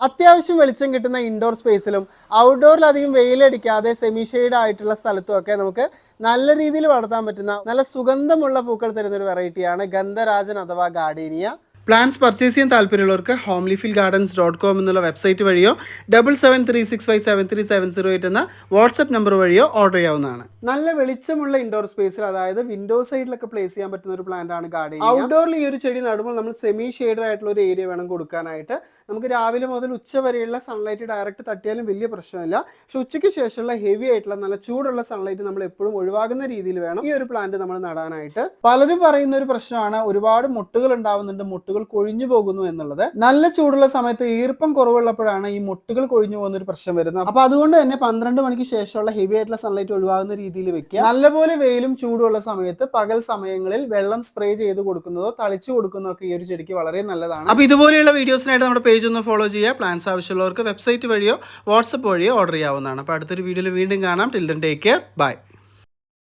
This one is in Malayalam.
അത്യാവശ്യം വെളിച്ചം കിട്ടുന്ന ഇൻഡോർ സ്പേസിലും ഔട്ട്ഡോറിൽ അധികം വെയിലടിക്കാതെ സെമി ഷെയ്ഡ് ആയിട്ടുള്ള സ്ഥലത്തും ഒക്കെ നമുക്ക് നല്ല രീതിയിൽ വളർത്താൻ പറ്റുന്ന നല്ല സുഗന്ധമുള്ള പൂക്കൾ തരുന്ന ഒരു വെറൈറ്റിയാണ് ഗന്ധരാജൻ അഥവാ ഗാർഡേനിയ. പ്ലാന്റ്സ് പർച്ചേസ് ചെയ്യാൻ താല്പര്യമുള്ളവർക്ക് homeleafylgardens.com എന്നുള്ള വെബ്സൈറ്റ് വഴിയോ 7736573708 എന്ന വാട്സ്ആപ്പ് നമ്പർ വഴിയോ ഓർഡർ ചെയ്യാവുന്നതാണ്. നല്ല വെളിച്ചമുള്ള ഇൻഡോർ സ്പേസിൽ, അതായത് വിൻഡോ സൈഡിലൊക്കെ പ്ലേസ് ചെയ്യാൻ പറ്റുന്ന ഒരു പ്ലാന്റ് ആണ് ഗാർഡൻ. ഔട്ട്ഡോറിൽ ഈ ഒരു ചെടി നടുമ്പോൾ നമ്മൾ സെമി ഷെയ്ഡ് ആയിട്ടുള്ള ഒരു ഏരിയ വേണം കൊടുക്കാനായിട്ട്. നമുക്ക് രാവിലെ മുതൽ ഉച്ച വരെയുള്ള സൺലൈറ്റ് ഡയറക്റ്റ് തട്ടിയാലും വലിയ പ്രശ്നമില്ല. പക്ഷെ ഉച്ചയ്ക്ക് ശേഷമുള്ള ഹെവി ആയിട്ടുള്ള നല്ല ചൂടുള്ള സൺലൈറ്റ് നമ്മൾ എപ്പോഴും ഒഴിവാകുന്ന രീതിയിൽ വേണം ഈ ഒരു പ്ലാന്റ് നമ്മൾ നടാനായിട്ട്. പലരും പറയുന്ന ഒരു പ്രശ്നമാണ് ഒരുപാട് മുട്ടുകൾ ഉണ്ടാവുന്നുണ്ട്, മുട്ടുകൾ കൊഴിഞ്ഞു പോകുന്നു എന്നുള്ളത്. നല്ല ചൂടുള്ള സമയത്ത് ഈർപ്പം കുറവുള്ളപ്പോഴാണ് ഈ മുട്ടുകൾ കൊഴിഞ്ഞു പോകുന്ന ഒരു പ്രശ്നം വരുന്നത്. അപ്പൊ അതുകൊണ്ട് തന്നെ 12 മണിക്ക് ശേഷമുള്ള ഹെവി ആയിട്ടുള്ള സൺലൈറ്റ് ഒഴിവാകുന്ന രീതിയിൽ വെക്കുക. നല്ലപോലെ വെയിലും ചൂടുള്ള സമയത്ത് പകൽ സമയങ്ങളിൽ വെള്ളം സ്പ്രേ ചെയ്ത് കൊടുക്കുന്നതോ തളിച്ചു കൊടുക്കുന്നതോ ഒക്കെ ഈ ഒരു ചെടിക്ക് വളരെ നല്ലതാണ്. അപ്പൊ ഇതുപോലെയുള്ള വീഡിയോസിനായിട്ട് നമ്മുടെ പേജ് ഒന്ന് ഫോളോ ചെയ്യുക. പ്ലാൻസ് ആവശ്യമുള്ളവർക്ക് വെബ്സൈറ്റ് വഴിയോ വാട്സ്ആപ്പ് വഴിയോ ഓർഡർ ചെയ്യാവുന്നതാണ്. അപ്പോൾ അടുത്തൊരു വീഡിയോയിൽ വീണ്ടും കാണാം. Till then take care, by.